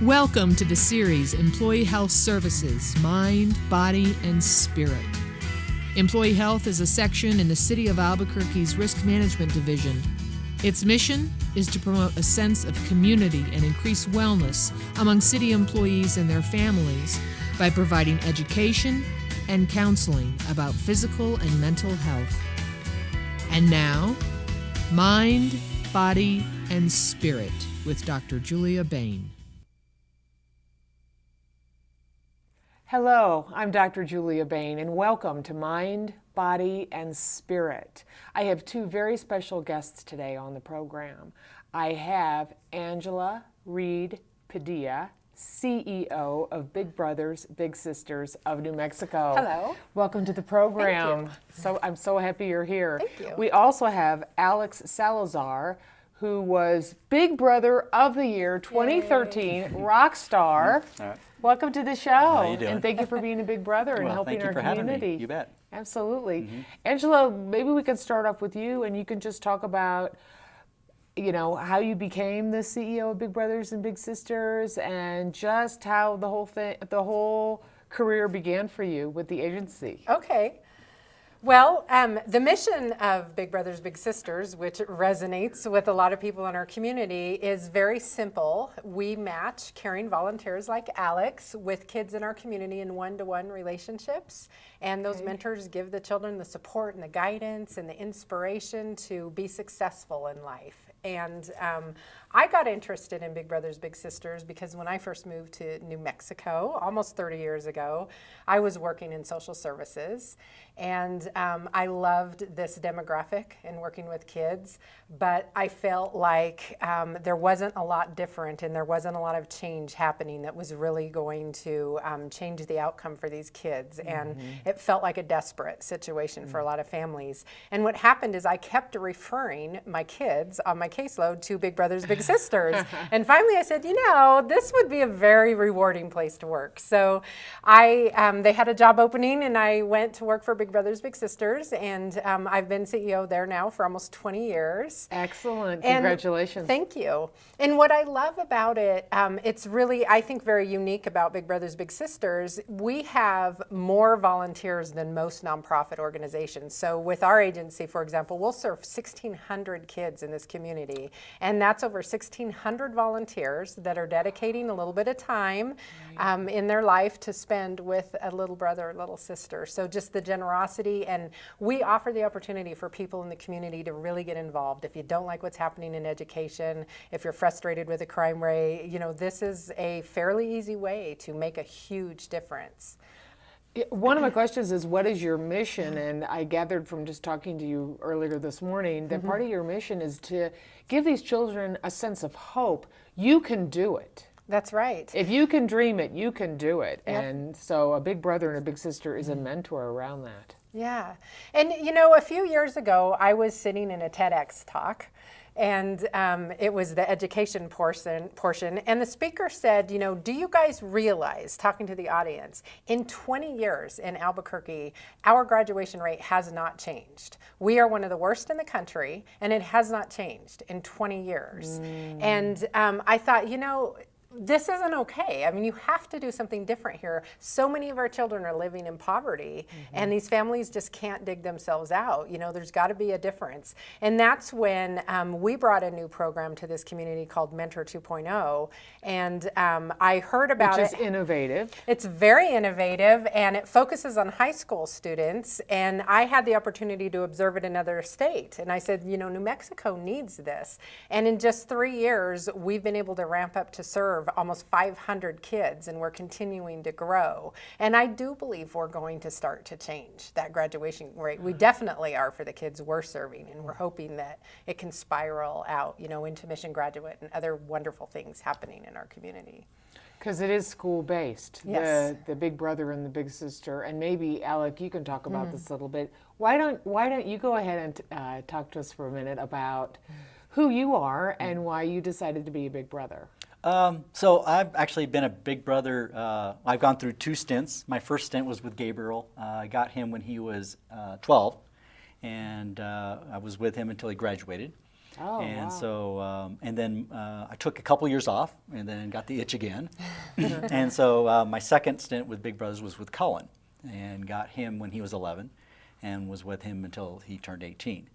Welcome to the series Employee Health Services, Mind, Body, and Spirit. Employee Health is a section in the City of Albuquerque's Risk Management Division. Its mission is to promote a sense of community and increase wellness among city employees and their families by providing education and counseling about physical and mental health. And now, Mind, Body, and Spirit with Dr. Julia Bain. Hello, I'm Dr. Julia Bain, and welcome to Mind, Body, and Spirit. I have two very special guests today on the program. I have Angela Reed-Padilla, CEO of Big Brothers Big Sisters of New Mexico. Hello. Welcome to the program. Thank you. I'm so happy you're here. Thank you. We also have Alex Salazar, who was Big Brother of the Year 2013 rock star. All right. Welcome to the show. How you doing? And thank you for being a big brother and helping thank you our for community. having me. You bet. Absolutely. Angela, maybe we could start off with you and you can just talk about, how you became the CEO of Big Brothers and Big Sisters and just how the whole career began for you with the agency. Okay. Well, the mission of Big Brothers Big Sisters, which resonates with a lot of people in our community, is very simple. We match caring volunteers like Alex with kids in our community in one-to-one relationships. And those mentors give the children the support and the guidance and the inspiration to be successful in life. And I got interested in Big Brothers Big Sisters because when I first moved to New Mexico, almost 30 years ago, I was working in social services. And I loved this demographic and working with kids, but I felt like there wasn't a lot different and there wasn't a lot of change happening that was really going to change the outcome for these kids. And it felt like a desperate situation for a lot of families. And what happened is I kept referring my kids on my caseload to Big Brothers Big Sisters. And finally I said, this would be a very rewarding place to work. So they had a job opening and I went to work for Big Brothers Big Sisters, and I've been CEO there now for almost 20 years. Excellent. Congratulations. And thank you. And what I love about it, it's really, I think, very unique about Big Brothers Big Sisters. We have more volunteers than most nonprofit organizations. So with our agency, for example, we'll serve 1,600 kids in this community, and that's over 1,600 volunteers that are dedicating a little bit of time in their life to spend with a little brother or little sister. So just the generosity, and we offer the opportunity for people in the community to really get involved. If you don't like what's happening in education, if you're frustrated with the crime rate, this is a fairly easy way to make a huge difference. One of my questions is, what is your mission? And I gathered from just talking to you earlier this morning that part of your mission is to give these children a sense of hope. You can do it. That's right. If you can dream it, you can do it. Yep. And so a big brother and a big sister is a mentor around that. Yeah. And a few years ago, I was sitting in a TEDx talk, and it was the education portion, and the speaker said, do you guys realize, talking to the audience, in 20 years in Albuquerque, our graduation rate has not changed. We are one of the worst in the country, and it has not changed in 20 years. And I thought, this isn't okay. I mean, you have to do something different here. So many of our children are living in poverty, and these families just can't dig themselves out. There's got to be a difference. And that's when we brought a new program to this community called Mentor 2.0, and I heard about it. Which is innovative. It's very innovative, and it focuses on high school students, and I had the opportunity to observe it in another state. And I said, New Mexico needs this. And in just 3 years, we've been able to ramp up to serve almost 500 kids, and we're continuing to grow. And I do believe we're going to start to change that graduation rate. We definitely are for the kids we're serving, and we're hoping that it can spiral out, into mission graduate and other wonderful things happening in our community. Because it is school-based, yes. the big brother and the big sister. And maybe, Alec, you can talk about this a little bit. Why don't you go ahead and talk to us for a minute about who you are and why you decided to be a big brother? So I've actually been a big brother. I've gone through 2 stints. My first stint was with Gabriel. I got him when he was 12, and I was with him until he graduated. Oh, and wow. so and then I took a couple years off, and then got the itch again. And so my second stint with Big Brothers was with Cullen, and got him when he was 11, and was with him until he turned 18.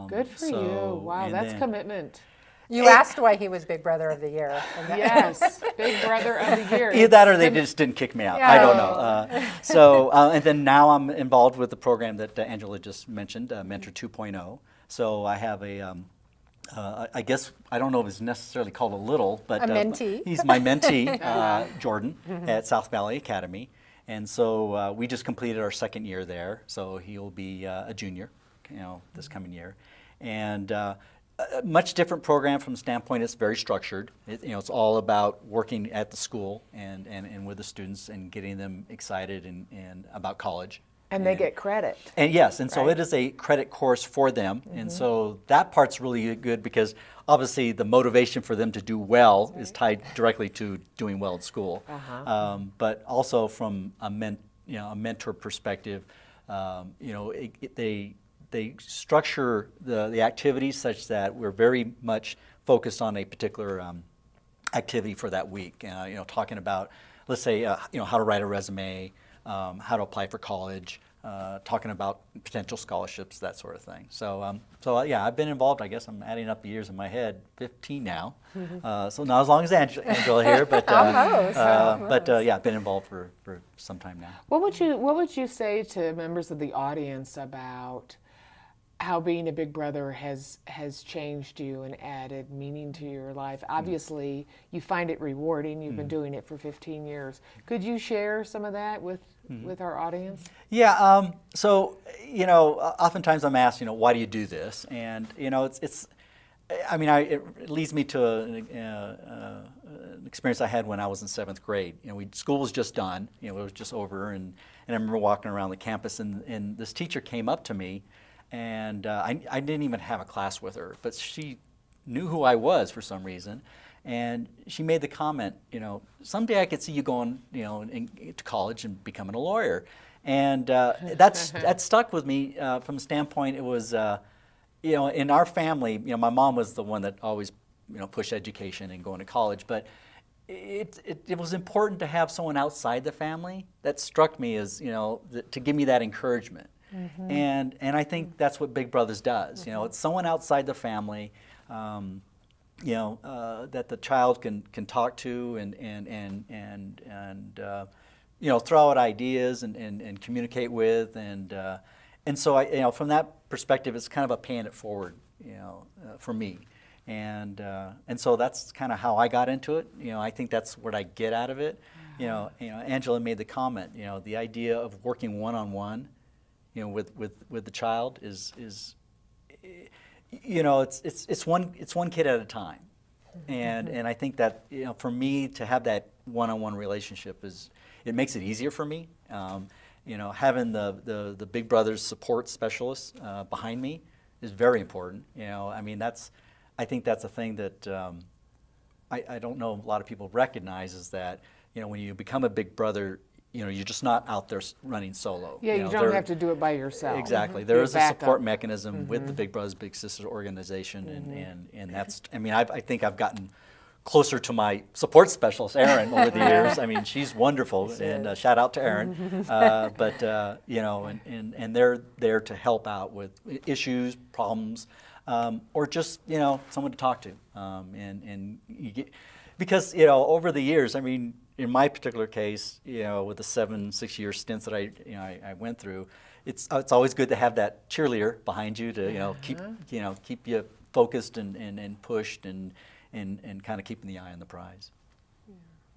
Good for you. Wow, and that's then- commitment. You asked why he was Big Brother of the Year. Yes, Big Brother of the Year. Either that or they just didn't kick me out. I don't know. And then now I'm involved with the program that Angela just mentioned, Mentor 2.0. So I have a, I guess, I don't know if it's necessarily called a little, but A mentee. he's my mentee, Jordan, at South Valley Academy. And so we just completed our second year there. So he'll be a junior, this coming year. And a much different program from the standpoint it's very structured. It's all about working at the school and with the students and getting them excited and about college. And they get credit. And yes, and so Right. it is a credit course for them. And so that part's really good because obviously the motivation for them to do well is tied directly to doing well at school. But also from a mentor perspective, they structure the activities such that we're very much focused on a particular activity for that week. Talking about, let's say, how to write a resume, how to apply for college, talking about potential scholarships, that sort of thing. So yeah, I've been involved. I guess I'm adding up the years in my head, 15 now. So not as long as Angela here, but yeah, I've been involved for some time now. What would you say to members of the audience about how being a Big Brother has changed you and added meaning to your life? Obviously, you find it rewarding. You've been doing it for 15 years. Could you share some of that with our audience? Yeah. So oftentimes I'm asked, why do you do this? And it's. I mean, it leads me to an experience I had when I was in 7th grade. School was just done. It was just over, and I remember walking around the campus, and this teacher came up to me. And I didn't even have a class with her, but she knew who I was for some reason. And she made the comment, someday I could see you going, to college and becoming a lawyer. And that stuck with me from the standpoint it was, in our family, my mom was the one that always, pushed education and going to college. But it was important to have someone outside the family that struck me as, to give me that encouragement. And I think that's what Big Brothers does. It's someone outside the family, that the child can talk to and throw out ideas and communicate with, and so from that perspective, it's kind of a paying it forward, for me. And so that's kind of how I got into it. I think that's what I get out of it. Angela made the comment. The idea of working one-on-one. With the child is it's one kid at a time, and I think that for me to have that one-on-one relationship it makes it easier for me. Having the Big Brothers support specialists behind me is very important. I think that's a thing that I don't know a lot of people recognize is that when you become a Big Brother. You're just not out there running solo. Yeah, you don't have to do it by yourself. Exactly. There is a support mechanism with the Big Brothers Big Sisters organization, and that's. I think I've gotten closer to my support specialist, Erin, over the years. She's wonderful, and shout out to Erin. But and they're there to help out with issues, problems, or just someone to talk to, and you get, because over the years, in my particular case, with the 6-year stints that I went through, it's always good to have that cheerleader behind you to keep you focused and pushed and kind of keeping the eye on the prize.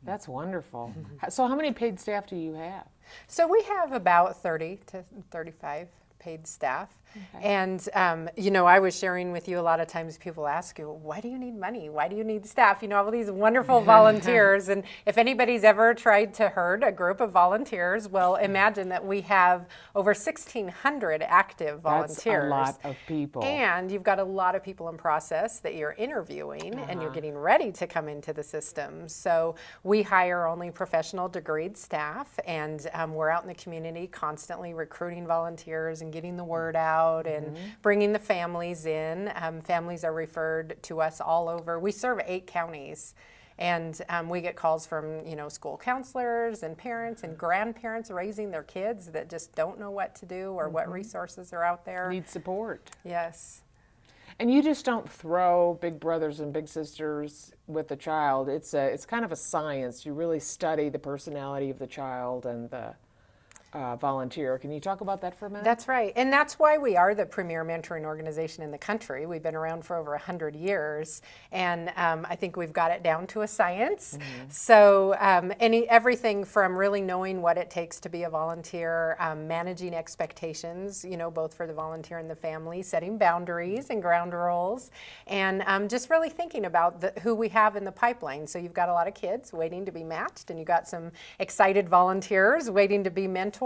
That's wonderful. So how many paid staff do you have? So we have about 30 to 35 paid staff. Okay. And, I was sharing with you a lot of times people ask you, why do you need money? Why do you need staff? All these wonderful volunteers. And if anybody's ever tried to herd a group of volunteers, well, imagine that we have over 1,600 active volunteers. That's a lot of people. And you've got a lot of people in process that you're interviewing and you're getting ready to come into the system. So we hire only professional degreed staff, and we're out in the community constantly recruiting volunteers, and getting the word out and bringing the families in. Families are referred to us all over. We serve 8 counties. And we get calls from, school counselors and parents and grandparents raising their kids that just don't know what to do or what resources are out there. Need support. Yes. And you just don't throw big brothers and big sisters with the child. It's kind of a science. You really study the personality of the child and the volunteer. Can you talk about that for a minute? That's right. And that's why we are the premier mentoring organization in the country. We've been around for over 100 years. And I think we've got it down to a science. So everything from really knowing what it takes to be a volunteer, managing expectations, both for the volunteer and the family, setting boundaries and ground rules, and just really thinking about who we have in the pipeline. So you've got a lot of kids waiting to be matched, and you've got some excited volunteers waiting to be mentors.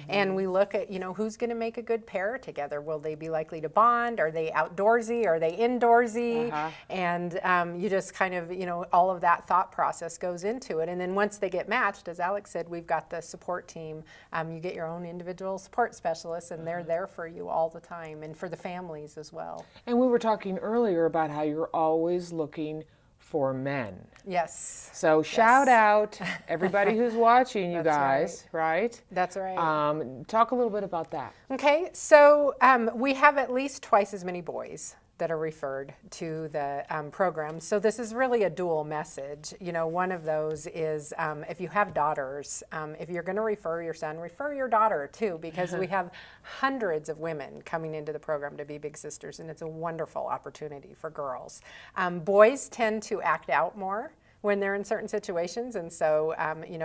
And we look at, who's going to make a good pair together. Will they be likely to bond? Are they outdoorsy? Are they indoorsy? And you just kind of, all of that thought process goes into it. And then once they get matched, as Alex said, we've got the support team. You get your own individual support specialists, and they're there for you all the time, and for the families as well. And we were talking earlier about how you're always looking for men. Yes. So shout out everybody who's watching, you That's guys, right? That's right. Talk a little bit about that. Okay, so we have at least twice as many boys that are referred to the program. So this is really a dual message. One of those is if you have daughters, if you're going to refer your son, refer your daughter too, because we have hundreds of women coming into the program to be Big Sisters, and it's a wonderful opportunity for girls. Boys tend to act out more when they're in certain situations, and so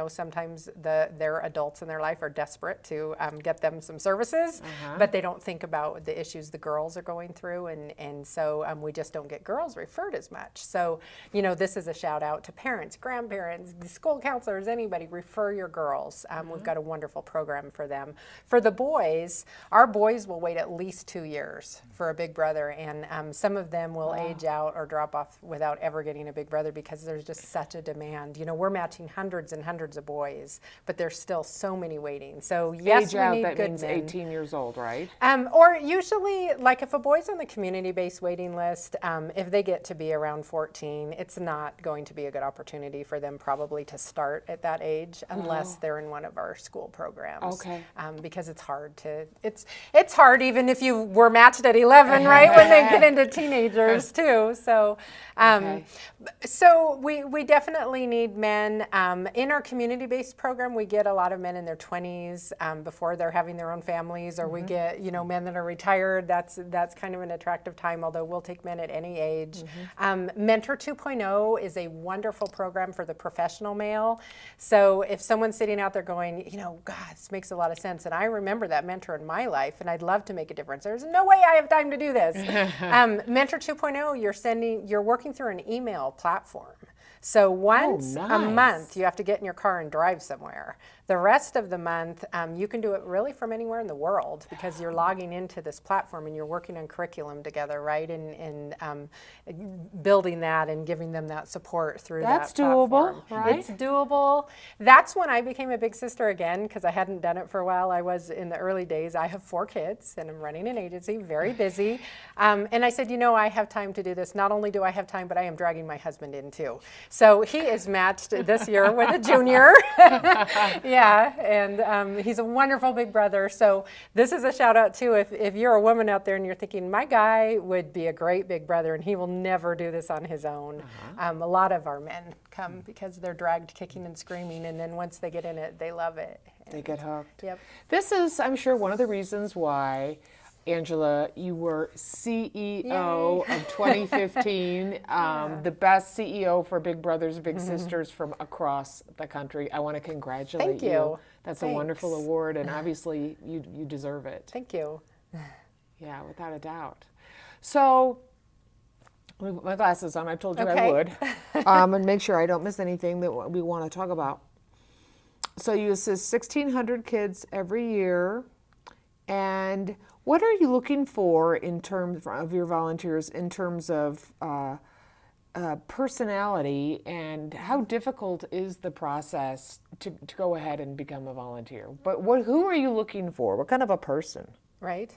sometimes their adults in their life are desperate to get them some services, but they don't think about the issues the girls are going through, and so we just don't get girls referred as much. So this is a shout out to parents, grandparents, school counselors, anybody, refer your girls. We've got a wonderful program for them. For the boys, our boys will wait at least 2 years for a big brother, and some of them will age out or drop off without ever getting a big brother because there's just such a demand. We're matching hundreds and hundreds of boys, but there's still so many waiting. So yes, age out, we need that good means men. 18 years old, right? Or usually, like if a boy's on the community-based waiting list, if they get to be around 14, it's not going to be a good opportunity for them probably to start at that age unless they're in one of our school programs. Okay. Because it's hard it's hard even if you were matched at 11, right? When they get into teenagers too. So, so we definitely need men. In our community-based program, we get a lot of men in their 20s before they're having their own families, or we get men that are retired. That's kind of an attractive time, although we'll take men at any age. Mentor 2.0 is a wonderful program for the professional male. So if someone's sitting out there going, God, this makes a lot of sense, and I remember that mentor in my life, and I'd love to make a difference. There's no way I have time to do this. Mentor 2.0, you're working through an email platform. So once a month, you have to get in your car and drive somewhere. The rest of the month, you can do it really from anywhere in the world because you're logging into this platform and you're working on curriculum together, right? And building that and giving them that support through that platform. That's doable, right? It's doable. That's when I became a Big Sister again because I hadn't done it for a while. I was in the early days. I have 4 kids and I'm running an agency, very busy. And I said, I have time to do this. Not only do I have time, but I am dragging my husband in too. So he is matched this year with a junior. Yeah, and he's a wonderful big brother. So this is a shout out too. If you're a woman out there and you're thinking, my guy would be a great big brother and he will never do this on his own. A lot of our men come because they're dragged kicking and screaming, and then once they get in it, they love it. They get hooked. Yep. This is, I'm sure, one of the reasons why, Angela, you were CEO of 2015, the best CEO for Big Brothers Big Sisters from across the country. I want to congratulate Thank you. That's Thanks. a wonderful award, and obviously you deserve it. Thank you. Yeah, without a doubt. So, let me put my glasses on. I told you I Okay. would. And make sure I don't miss anything that we want to talk about. So you assist 1,600 kids every year, and what are you looking for in terms of your volunteers in terms of personality, and how difficult is the process to go ahead and become a volunteer? But who are you looking for? What kind of a person? right?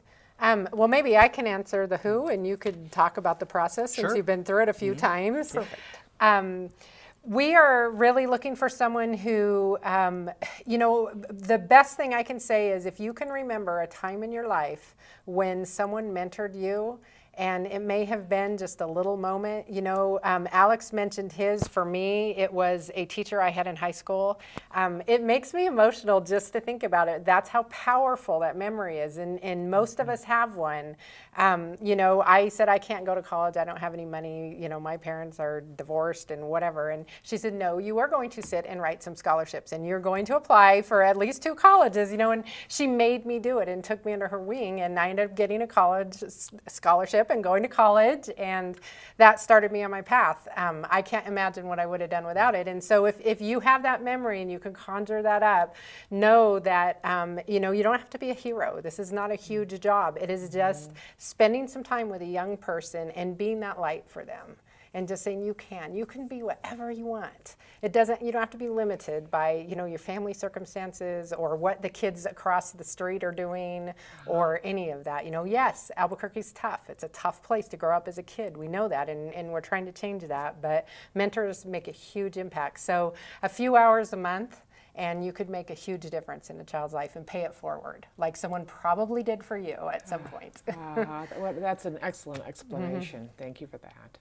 Well, maybe I can answer the who, and you could talk about the process since Sure. you've been through it a few times. Perfect. We are really looking for someone who, the best thing I can say is if you can remember a time in your life when someone mentored you, and it may have been just a little moment. Alex mentioned his. For me, it was a teacher I had in high school. It makes me emotional just to think about it. That's how powerful that memory is, and most of us have one. I said, I can't go to college. I don't have any money. My parents are divorced and whatever. And she said, no, you are going to sit and write some scholarships, and you're going to apply for at least 2 colleges, and she made me do it and took me under her wing, and I ended up getting a college scholarship and going to college, and that started me on my path. I can't imagine what I would have done without it. And so if you have that memory and you can conjure that up, know that you don't have to be a hero. This is not a huge job. It is just spending some time with a young person and being that light for them. And just saying you can be whatever you want. You don't have to be limited by, your family circumstances or what the kids across the street are doing or any of that. Yes, Albuquerque's tough. It's a tough place to grow up as a kid. We know that, and we're trying to change that, but mentors make a huge impact. So a few hours a month, and you could make a huge difference in a child's life and pay it forward, like someone probably did for you at some point. Well, that's an excellent explanation. Thank you for that.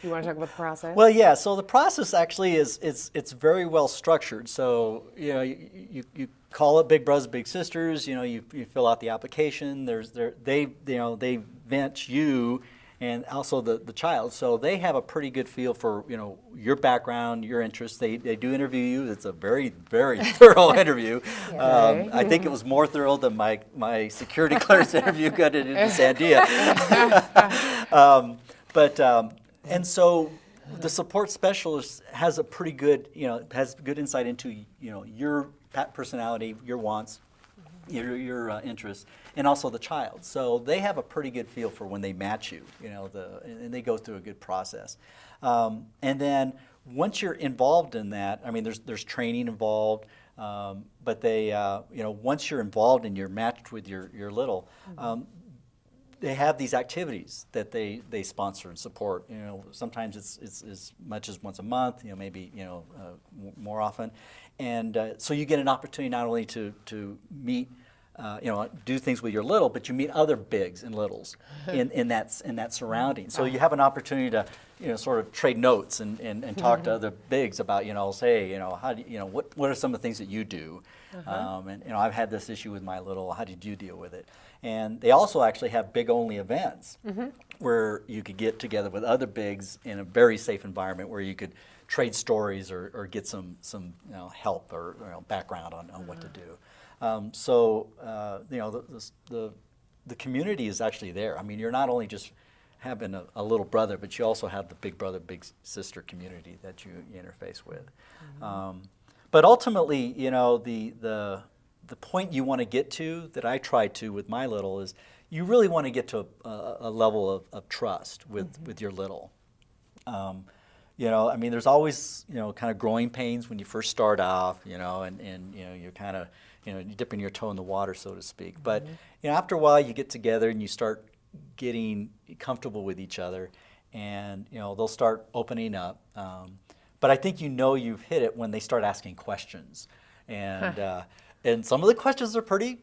You want to talk about the process? Well, yeah. So the process actually it's very well structured. So you call up Big Brothers Big Sisters. You fill out the application. They vent you and also the child. So they have a pretty good feel for your background, your interests. They do interview you. It's a very, very thorough interview. I think it was more thorough than my security clearance interview got into Sandia. And so the support specialist has a pretty good, has good insight into, your personality, your wants, your interests, and also the child. So they have a pretty good feel for when they match you, and they go through a good process. And then once you're involved in that, I mean, there's training involved, but they, once you're involved and you're matched with your little, they have these activities that they sponsor and support. Sometimes it's as much as once a month, maybe more often, and so you get an opportunity not only to meet, do things with your little, but you meet other bigs and littles in that surrounding. So you have an opportunity to sort of trade notes and talk to other bigs about say how do what are some of the things that you do, and I've had this issue with my little. How did you deal with it? And they also actually have big-only events where you could get together with other bigs in a very safe environment where you could trade stories or get some help or background on what to do. So the community is actually there. I mean, you're not only just having a little brother, but you also have the big brother, big sister community that you interface with. But ultimately, the point you want to get to, that I try to with my little, is you really want to get to a level of trust with your little. I mean, there's always kind of growing pains when you first start off, and you're kind of you're dipping your toe in the water, so to speak. But after a while, you get together and you start getting comfortable with each other, and they'll start opening up. But I think you've hit it when they start asking questions, and and some of the questions are pretty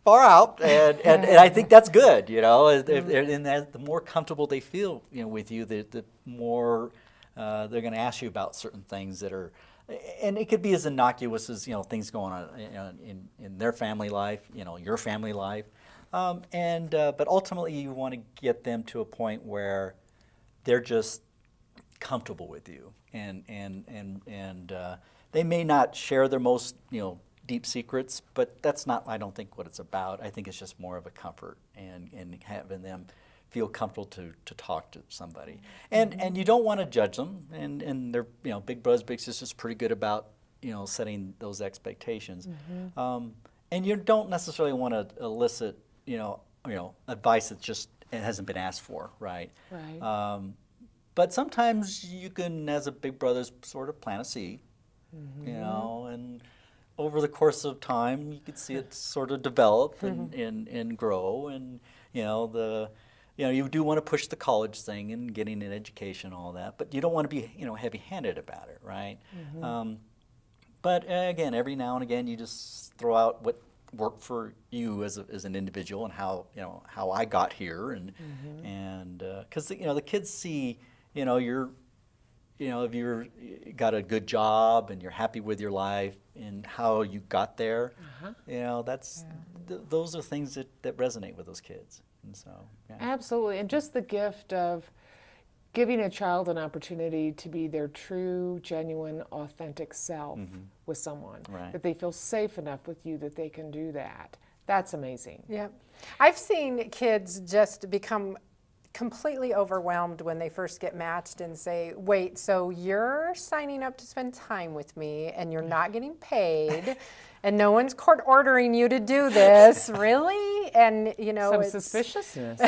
far out, and I think that's good. And the more comfortable they feel with you, the more they're going to ask you about certain things that are, and it could be as innocuous as things going on in their family life, your family life, but ultimately you want to get them to a point where they're just comfortable with you, and they may not share their most deep secrets, but that's not, I don't think, what it's about. I think it's just more of a comfort and having them feel comfortable to talk to somebody. And you don't want to judge them, and they're big brothers, big sisters, pretty good about setting those expectations. And you don't necessarily want to elicit advice that just it hasn't been asked for, right? But sometimes you can, as a big brother, sort of plant a seed, and over the course of time, you could see it sort of develop and grow, and you do want to push the college thing and getting an education, all that, but you don't want to be heavy-handed about it, right? But again, every now and again, you just throw out what worked for you as an individual, and how I got here, and because the kids see if you're got a good job and you're happy with your life and how you got there, those are things that resonate with those kids. And so, yeah. Absolutely, and just the gift of giving a child an opportunity to be their true, genuine, authentic self with someone, Right. that they feel safe enough with you that they can do that. That's amazing. Yeah. I've seen kids just become completely overwhelmed when they first get matched and say, wait, so you're signing up to spend time with me and you're not getting paid and no one's court ordering you to do this, really? And Some it's suspiciousness,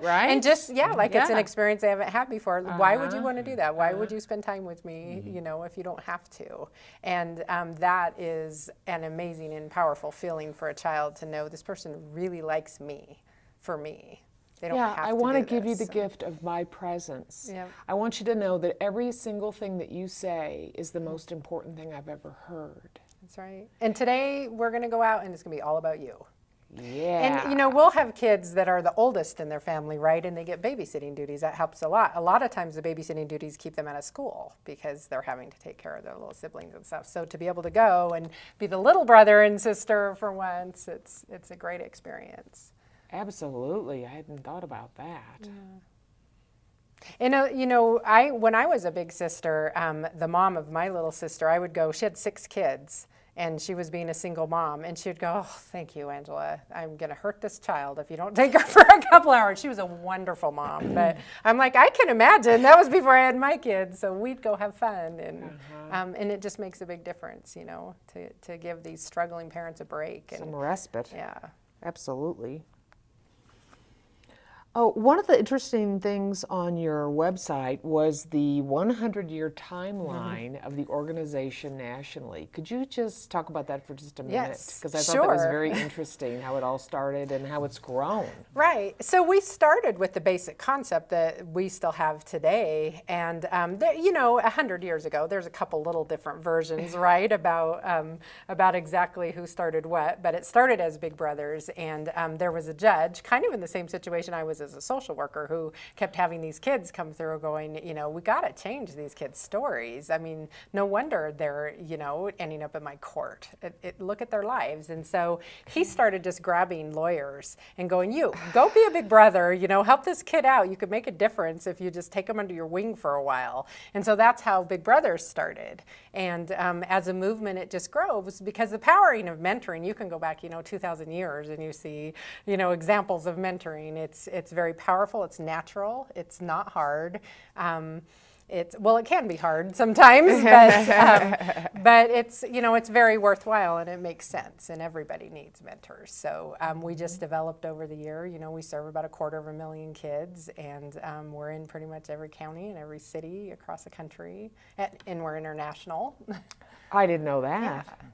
right? and just it's an Yeah. experience they haven't had before. Why would you want to do that? Why would you spend time with me, if you don't have to? And that is an amazing and powerful feeling for a child to know this person really likes me for me. They don't have I to want to do give you this. the gift of my presence. Yep. I want you to know that every single thing that you say is the most important thing I've ever heard. That's right. And today we're going to go out and it's going to be all about you. Yeah. And we'll have kids that are the oldest in their family, right? And they get babysitting duties. That helps a lot. A lot of times the babysitting duties keep them out of school because they're having to take care of their little siblings and stuff. So to be able to go and be the little brother and sister for once, it's a great experience. Absolutely. I hadn't thought about that. And when I was a big sister, the mom of my little sister, I would go, she had 6 kids. And she was being a single mom. And she would go, oh, thank you, Angela. I'm going to hurt this child if you don't take her for a couple hours. She was a wonderful mom. But I'm like, I can imagine. That was before I had my kids. So we'd go have fun. And it just makes a big difference, to give these struggling parents a break. Some respite. Yeah. Absolutely. Oh, one of the interesting things on your website was the 100-year timeline of the organization nationally. Could you just talk about that for just a minute? Yes, Because I thought that was sure. very interesting, how it all started and how it's grown. Right. So we started with the basic concept that we still have today. And, 100 years ago, there's a couple little different versions, right, about exactly who started what. But it started as Big Brothers. And there was a judge, kind of in the same situation I was as a social worker, who kept having these kids come through going, we got to change these kids' stories. I mean, no wonder they're, ending up in my court. Look at their lives. And so he started just grabbing lawyers and going, you, go be a big brother, help this kid out. You could make a difference if you just take them under your wing for a while. And so that's how Big Brothers started. And as a movement, it just grows because the powering of mentoring, you can go back, 2,000 years and you see, examples of mentoring. It's very powerful. It's natural. It's not hard. It can be hard sometimes, but it's very worthwhile and it makes sense, and everybody needs mentors. So we just developed over the year. We serve about 250,000 kids, and we're in pretty much every county and every city across the country, and we're international. I didn't know that. Yeah.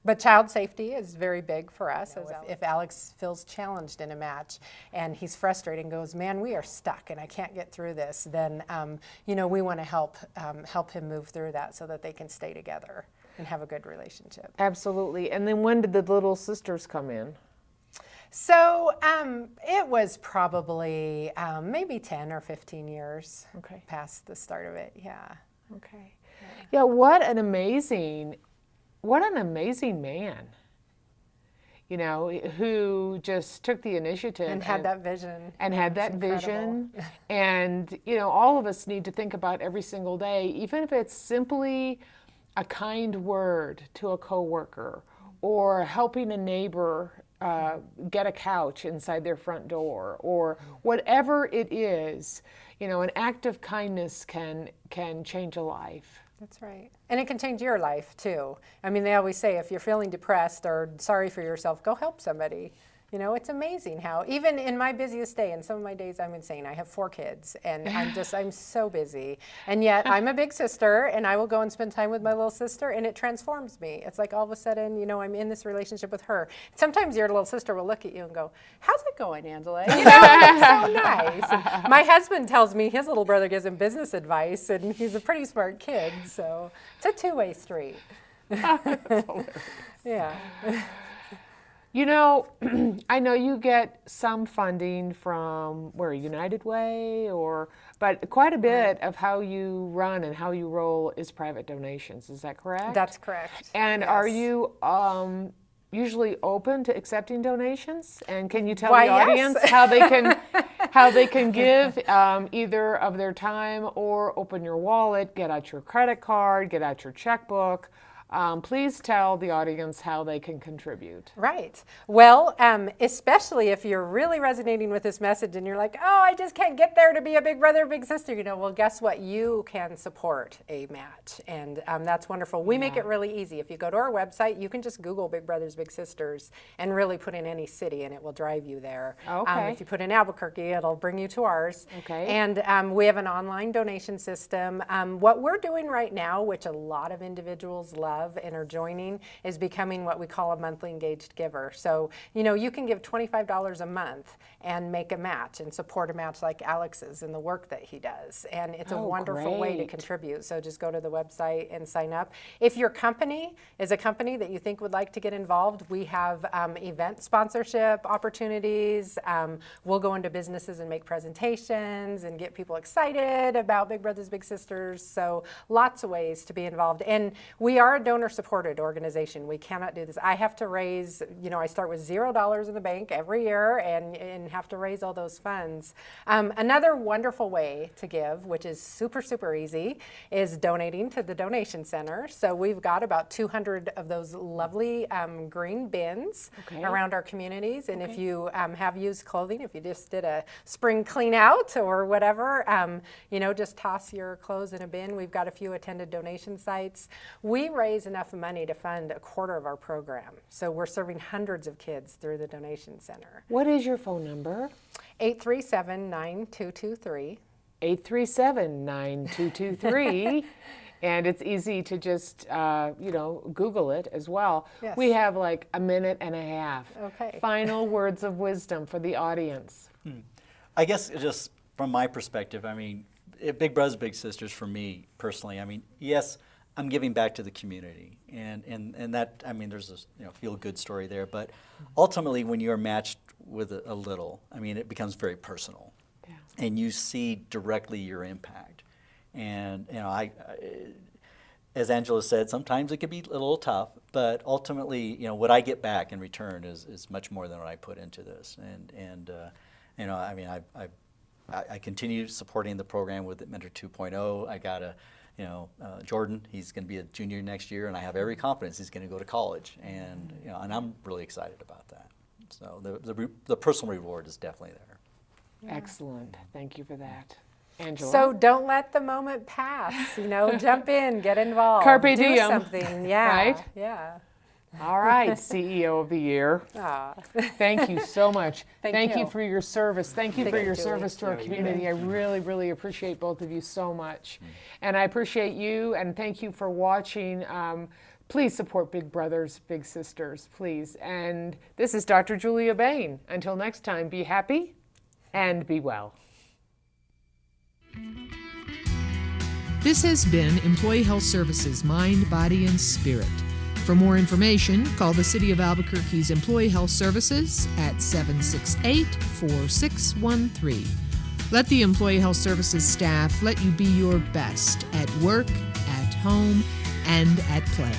But child safety is very big for us. If Alex feels challenged in a match and he's frustrated and goes, man, we are stuck and I can't get through this, then we want to help him move through that so that they can stay together and have a good relationship. Absolutely. And then when did the little sisters come in? So it was probably maybe 10 or 15 years past the start of it. Yeah. Okay. Yeah, what an amazing man, who just took the initiative. And had that vision. And had that vision. And, all of us need to think about every single day, even if it's simply a kind word to a coworker or helping a neighbor get a couch inside their front door, or whatever it is, an act of kindness can change a life. That's right. And it can change your life too. I mean, they always say if you're feeling depressed or sorry for yourself, go help somebody. You know, it's amazing how, even in my busiest day, and some of my days I'm insane, I have 4 kids, and I'm so busy. And yet I'm a big sister, and I will go and spend time with my little sister, and it transforms me. It's like all of a sudden, you know, I'm in this relationship with her. Sometimes your little sister will look at you and go, how's it going, Angela? You know, it's so nice. And my husband tells me his little brother gives him business advice, and he's a pretty smart kid, so it's a two-way street. Yeah. You know, I know you get some funding from United Way, but quite a bit of how you run and how you roll is private donations. Is that correct? That's correct. And yes. Are you usually open to accepting donations? And can you tell Why, the audience yes. how they can give either of their time or open your wallet, get out your credit card, get out your checkbook? Please tell the audience how they can contribute. Right. Well, especially if you're really resonating with this message and you're like, oh, I just can't get there to be a big brother, big sister, you know, well, guess what? You can support a match. And that's wonderful. We make it really easy. If you go to our website, you can just Google Big Brothers, Big Sisters and really put in any city and it will drive you there. Okay. If you put in Albuquerque, it'll bring you to ours. Okay. And we have an online donation system. What we're doing right now, which a lot of individuals love and are joining, is becoming what we call a monthly engaged giver. So, you know, you can give $25 a month and make a match and support a match like Alex's and the work that he does. And it's a wonderful way to great. contribute. So just go to the website and sign up. If your company is a company that you think would like to get involved, we have event sponsorship opportunities. We'll go into businesses and make presentations and get people excited about Big Brothers, Big Sisters. So lots of ways to be involved. And we are a donor-supported organization. We cannot do this. I have to raise, you know, I start with $0 in the bank every year and have to raise all those funds. Another wonderful way to give, which is super, super easy, is donating to the donation center. So we've got about 200 of those lovely green bins around our communities. And if you have used clothing, if you just did a spring clean out or whatever, you know, just toss your clothes in a bin. We've got a few attended donation sites. We raise enough money to fund a quarter of our program. So we're serving hundreds of kids through the donation center. What is your phone number? 837-9223. 837-9223. And it's easy to just, you know, Google it as well. Yes. We have like a minute and a half. Okay. Final words of wisdom for the audience. I guess just from my perspective, I mean, Big Brothers, Big Sisters for me personally, I mean, yes, I'm giving back to the community, and that, I mean, there's this, you know, feel-good story there, but ultimately when you're matched with a little, I mean, it becomes very personal, and you see directly your impact. And, you know, as Angela said, sometimes it can be a little tough, but ultimately, you know, what I get back in return is much more than what I put into this. And you know, I mean, I continue supporting the program with Mentor 2.0. I got you know, Jordan, he's going to be a junior next year, and I have every confidence he's going to go to college, and you know, and I'm really excited about that. So the personal reward is definitely there. Excellent. Thank you for that. Angela? So don't let the moment pass. You know, jump in, get involved, Carpe do diem. something. Yeah, Right? Yeah. All right, CEO of the Year. Thank you so much. Thank you you. for your service. Thank you Thank for you, your Julie. service to our community. I really, really appreciate both of you so much. And I appreciate you, and thank you for watching. Please support Big Brothers, Big Sisters, please. And this is Dr. Julia Bain. Until next time, be happy and be well. This has been Employee Health Services Mind, Body, and Spirit. For more information, call the City of Albuquerque's Employee Health Services at 768-4613. Let the Employee Health Services staff let you be your best at work, at home, and at play.